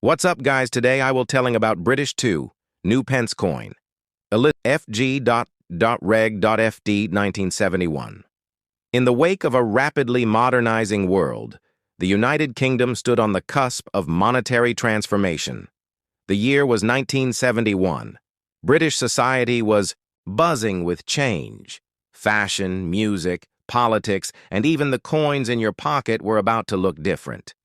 What's up, guys? Today I will telling about British 2, new pence coin, FG.Reg.FD 1971. In the wake of a rapidly modernizing world, the United Kingdom stood on the cusp of monetary transformation. The year was 1971. British society was buzzing with change. Fashion, music, politics, and even the coins in your pocket were about to look different.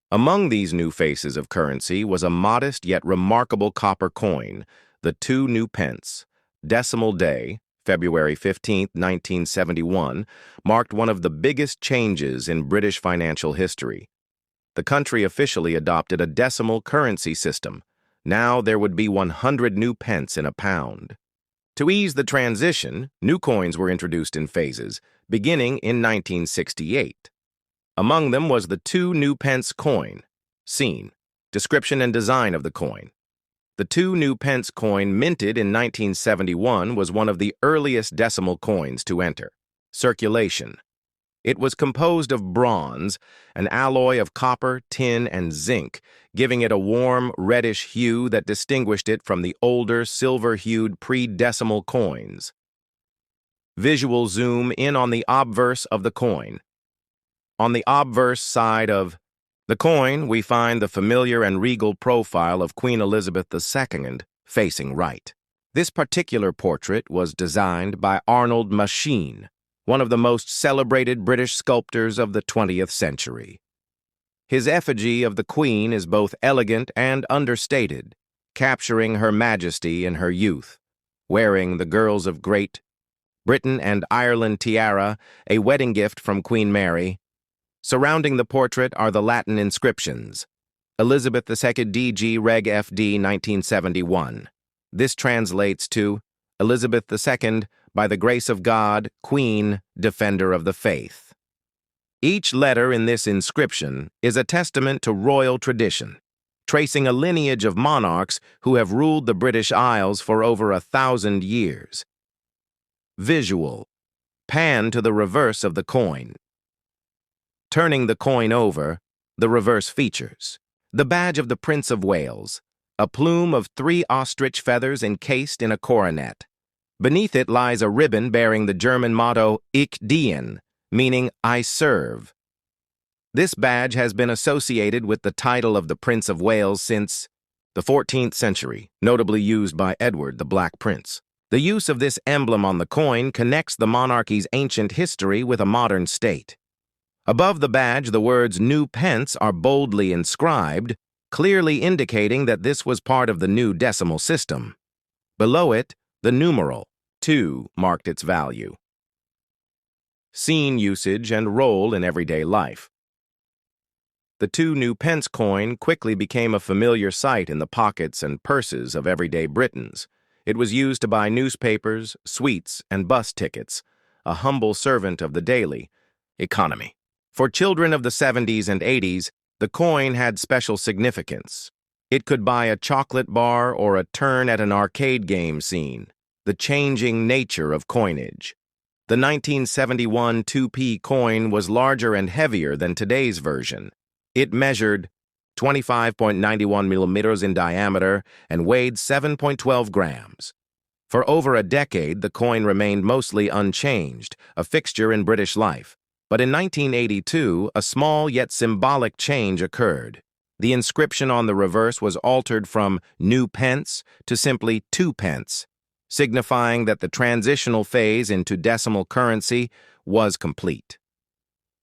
Among these new faces of currency was a modest yet remarkable copper coin, the 2 new pence. Decimal day, February 15, 1971, marked one of the biggest changes in British financial history. The country officially adopted a decimal currency system. Now there would be 100 new pence in a pound. To ease the transition, new coins were introduced in phases, beginning in 1968. Among them was the 2 new pence coin. Scene, description and design of the coin. The 2 new pence coin minted in 1971 was one of the earliest decimal coins to enter. Circulation. It was composed of bronze, an alloy of copper, tin, and zinc, giving it a warm, reddish hue that distinguished it from the older, silver-hued pre-decimal coins. Visual zoom in on the obverse of the coin. On the obverse side of the coin, we find the familiar and regal profile of Queen Elizabeth II, facing right. This particular portrait was designed by Arnold Machin, one of the most celebrated British sculptors of the 20th century. His effigy of the Queen is both elegant and understated, capturing Her Majesty in her youth, wearing the Girls of Great Britain and Ireland tiara, a wedding gift from Queen Mary. Surrounding the portrait are the Latin inscriptions, Elizabeth II DG Reg FD 1971. This translates to Elizabeth II, by the grace of God, Queen, Defender of the Faith. Each letter in this inscription is a testament to royal tradition, tracing a lineage of monarchs who have ruled the British Isles for over 1,000 years. Visual. Pan to the reverse of the coin. Turning the coin over, the reverse features the badge of the Prince of Wales, a plume of 3 ostrich feathers encased in a coronet. Beneath it lies a ribbon bearing the German motto Ich diene, meaning I serve. This badge has been associated with the title of the Prince of Wales since the 14th century, notably used by Edward the Black Prince. The use of this emblem on the coin connects the monarchy's ancient history with a modern state. Above the badge, the words new pence are boldly inscribed, clearly indicating that this was part of the new decimal system. Below it, the numeral 2 marked its value. Scene usage and role in everyday life. The 2 new pence coin quickly became a familiar sight in the pockets and purses of everyday Britons. It was used to buy newspapers, sweets, and bus tickets, a humble servant of the daily economy. For children of the 70s and 80s, the coin had special significance. It could buy a chocolate bar or a turn at an arcade game scene, the changing nature of coinage. The 1971 2p coin was larger and heavier than today's version. It measured 25.91 millimeters in diameter and weighed 7.12 grams. For over a decade, the coin remained mostly unchanged, a fixture in British life. But in 1982, a small yet symbolic change occurred. The inscription on the reverse was altered from new pence to simply 2 pence, signifying that the transitional phase into decimal currency was complete.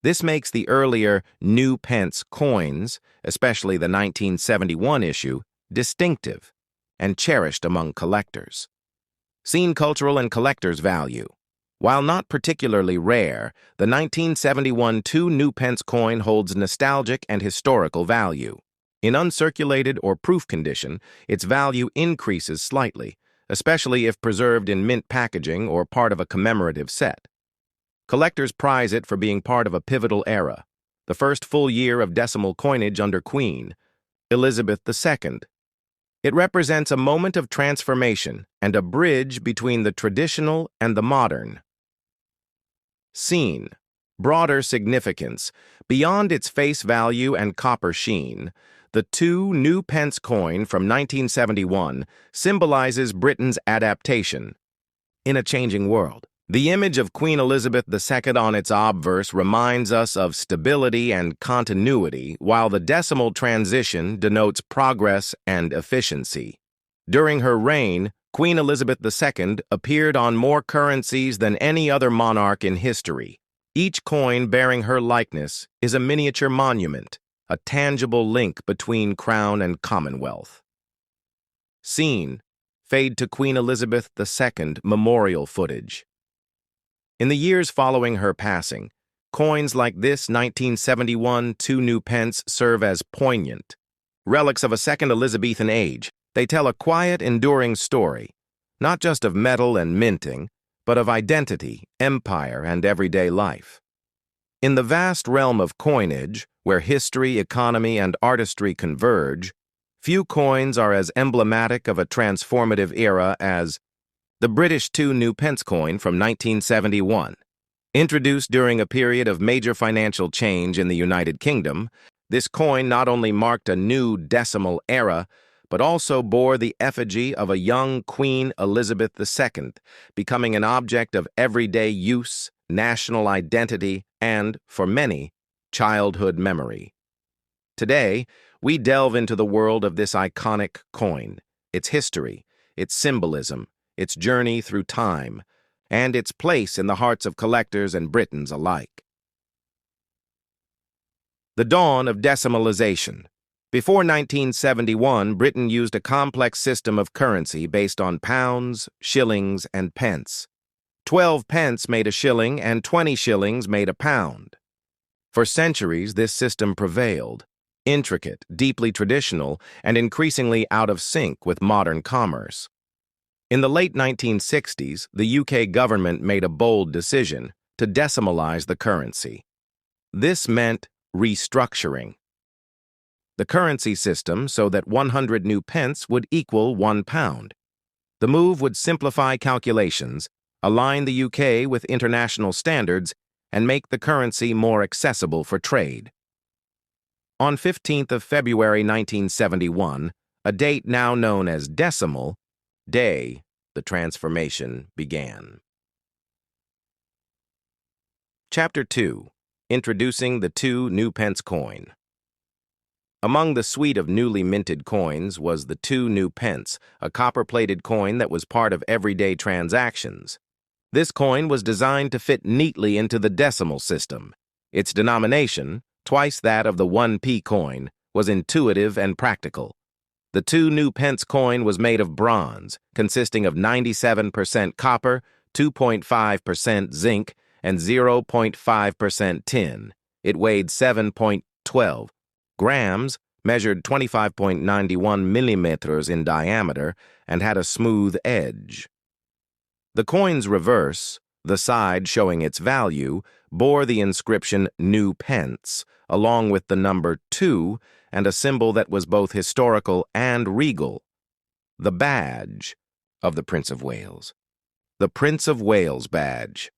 This makes the earlier new pence coins, especially the 1971 issue, distinctive and cherished among collectors. Scene cultural and collector's value. While not particularly rare, the 1971 2 new pence coin holds nostalgic and historical value. In uncirculated or proof condition, its value increases slightly, especially if preserved in mint packaging or part of a commemorative set. Collectors prize it for being part of a pivotal era, the first full year of decimal coinage under Queen Elizabeth II. It represents a moment of transformation and a bridge between the traditional and the modern. Scene. Broader significance. Beyond its face value and copper sheen, The 2 pence coin from 1971 symbolizes Britain's adaptation in a changing world. The image of Queen Elizabeth II on its obverse reminds us of stability and continuity, while the decimal transition denotes progress and efficiency. During her reign, Queen Elizabeth II appeared on more currencies than any other monarch in history. Each coin bearing her likeness is a miniature monument, a tangible link between crown and commonwealth. Scene: fade to Queen Elizabeth II memorial footage. In the years following her passing, coins like this 1971 2 pence serve as poignant relics of a second Elizabethan age. They tell a quiet, enduring story, not just of metal and minting, but of identity, empire, and everyday life. In the vast realm of coinage, where history, economy, and artistry converge, few coins are as emblematic of a transformative era as the British 2 pence coin from 1971. Introduced during a period of major financial change in the United Kingdom, this coin not only marked a new decimal era, but also bore the effigy of a young Queen Elizabeth II, becoming an object of everyday use, national identity, and, for many, childhood memory. Today, we delve into the world of this iconic coin, its history, its symbolism, its journey through time, and its place in the hearts of collectors and Britons alike. The dawn of decimalization. Before 1971, Britain used a complex system of currency based on pounds, shillings, and pence. 12 pence made a shilling and 20 shillings made a pound. For centuries, this system prevailed, intricate, deeply traditional, and increasingly out of sync with modern commerce. In the late 1960s, the UK government made a bold decision to decimalize the currency. This meant restructuring the currency system so that 100 new pence would equal 1 pound. The move would simplify calculations, align the UK with international standards, and make the currency more accessible for trade. On 15th of February 1971, a date now known as Decimal Day, the transformation began. Chapter 2. Introducing the 2 pence coin. Among the suite of newly minted coins was the 2 pence, a copper-plated coin that was part of everyday transactions. This coin was designed to fit neatly into the decimal system. Its denomination, twice that of the 1p coin, was intuitive and practical. The 2 pence coin was made of bronze, consisting of 97% copper, 2.5% zinc, and 0.5% tin. It weighed 7.12 grams, measured 25.91 millimeters in diameter, and had a smooth edge. The coin's reverse, the side showing its value, bore the inscription New Pence, along with the number 2 and a symbol that was both historical and regal, the badge of the Prince of Wales. The Prince of Wales badge.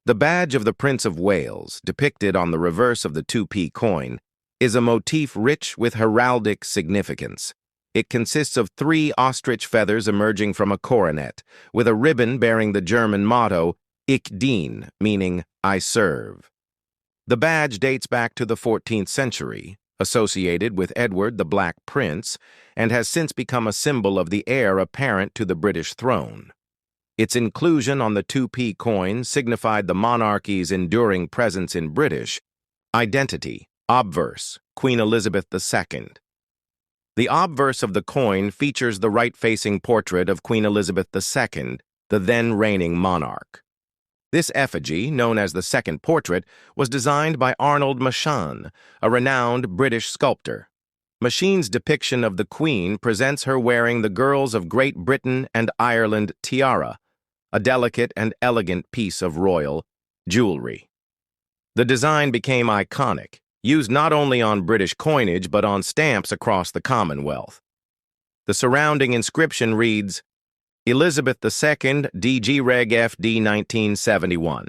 The badge of the Prince of Wales, depicted on the reverse of the 2p coin, is a motif rich with heraldic significance. It consists of 3 ostrich feathers emerging from a coronet, with a ribbon bearing the German motto, Ich dien, meaning I serve. The badge dates back to the 14th century, associated with Edward the Black Prince, and has since become a symbol of the heir apparent to the British throne. Its inclusion on the 2p coin signified the monarchy's enduring presence in British identity. Obverse, Queen Elizabeth II. The obverse of the coin features the right-facing portrait of Queen Elizabeth II, the then reigning monarch. This effigy, known as the second portrait, was designed by Arnold Machin, a renowned British sculptor. Machin's depiction of the Queen presents her wearing the Girls of Great Britain and Ireland tiara, a delicate and elegant piece of royal jewelry. The design became iconic, used not only on British coinage but on stamps across the Commonwealth. The surrounding inscription reads, Elizabeth II, DG Reg FD 1971.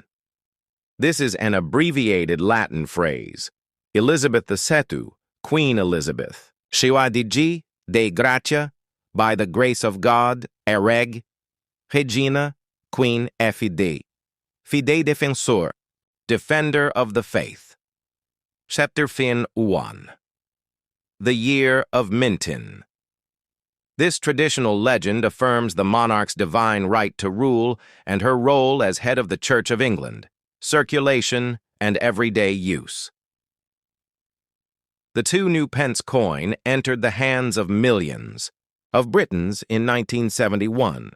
This is an abbreviated Latin phrase. Elizabeth II, Queen Elizabeth. Siła de gracia, by the grace of God, ereg. Regina, Queen Fide. Fide defensor, defender of the faith. Chapter fin 1. The Year of Mintin. This traditional legend affirms the monarch's divine right to rule and her role as head of the Church of England, circulation, and everyday use. The 2 new pence coin entered the hands of millions of Britons in 1971.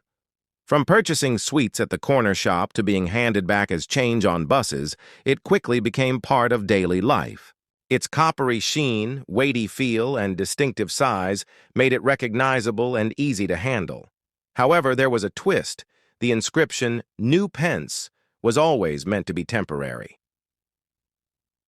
From purchasing sweets at the corner shop to being handed back as change on buses, it quickly became part of daily life. Its coppery sheen, weighty feel, and distinctive size made it recognizable and easy to handle. However, there was a twist. The inscription, "New Pence," was always meant to be temporary.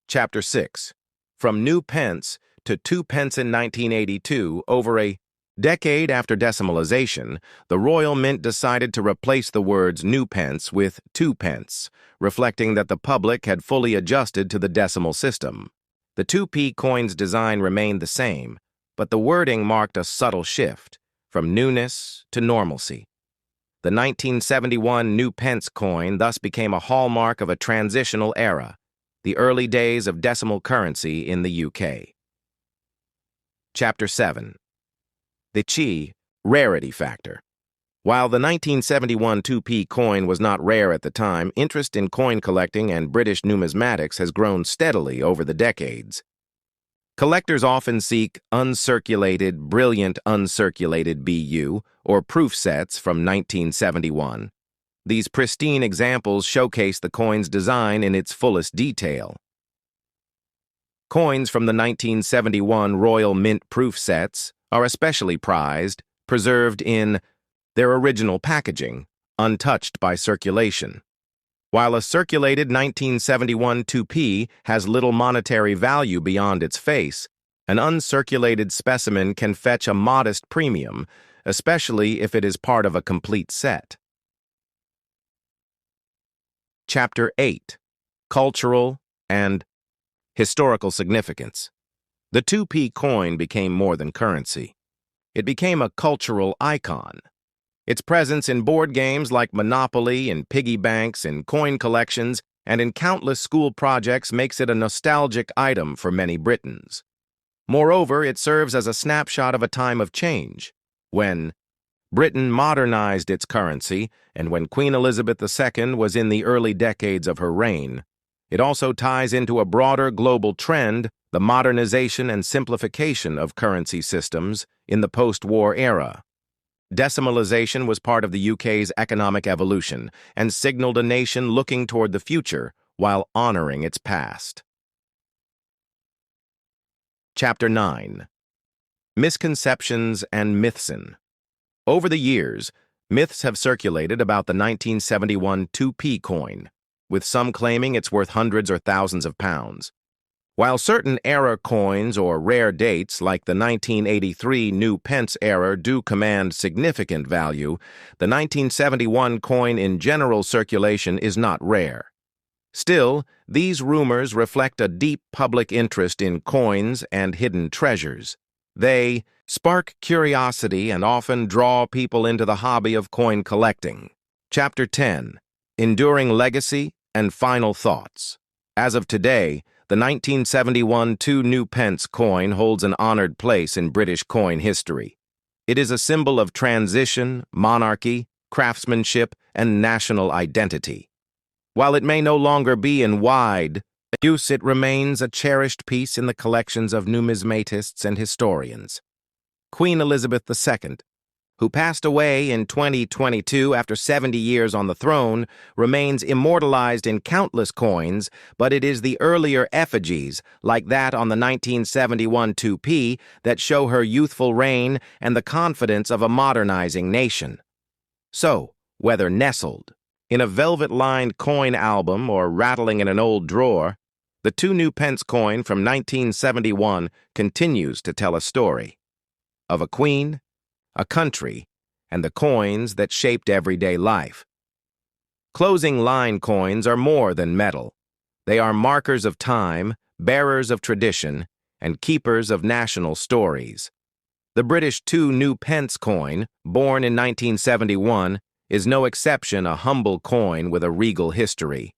Chapter 6. From new pence to 2 pence in 1982, over a decade after decimalization, the Royal Mint decided to replace the words new pence with 2 pence, reflecting that the public had fully adjusted to the decimal system. The 2p coin's design remained the same, but the wording marked a subtle shift, from newness to normalcy. The 1971 new pence coin thus became a hallmark of a transitional era, the early days of decimal currency in the UK. Chapter 7. The Chi Rarity Factor. While the 1971 2p coin was not rare at the time, interest in coin collecting and British numismatics has grown steadily over the decades. Collectors often seek uncirculated, brilliant uncirculated BU, or proof sets from 1971. These pristine examples showcase the coin's design in its fullest detail. Coins from the 1971 Royal Mint proof sets are especially prized, preserved in their original packaging, untouched by circulation. While a circulated 1971 2p has little monetary value beyond its face, an uncirculated specimen can fetch a modest premium, especially if it is part of a complete set. Chapter 8. Cultural and Historical Significance. The 2p coin became more than currency. It became a cultural icon. Its presence in board games like Monopoly, in piggy banks, in coin collections, and in countless school projects makes it a nostalgic item for many Britons. Moreover, it serves as a snapshot of a time of change, when Britain modernized its currency and when Queen Elizabeth II was in the early decades of her reign. It also ties into a broader global trend, the modernization and simplification of currency systems in the post-war era. Decimalization was part of the UK's economic evolution and signaled a nation looking toward the future while honoring its past. Chapter 9. Misconceptions and Mythsin. Over the years, myths have circulated about the 1971 2p coin, with some claiming it's worth hundreds or thousands of pounds. While certain era coins or rare dates like the 1983 new pence era do command significant value, the 1971 coin in general circulation is not rare. Still, these rumors reflect a deep public interest in coins and hidden treasures. They spark curiosity and often draw people into the hobby of coin collecting. Chapter 10. Enduring Legacy and Final Thoughts. As of today, the 1971 2 new pence coin holds an honored place in British coin history. It is a symbol of transition, monarchy, craftsmanship, and national identity. While it may no longer be in wide use, it remains a cherished piece in the collections of numismatists and historians. Queen Elizabeth II, who passed away in 2022 after 70 years on the throne, remains immortalized in countless coins, but it is the earlier effigies, like that on the 1971 2p, that show her youthful reign and the confidence of a modernizing nation. So, whether nestled in a velvet-lined coin album or rattling in an old drawer, the 2 new pence coin from 1971 continues to tell a story of a queen, a country, and the coins that shaped everyday life. Closing line coins are more than metal. They are markers of time, bearers of tradition, and keepers of national stories. The British 2 pence coin, born in 1971, is no exception, a humble coin with a regal history.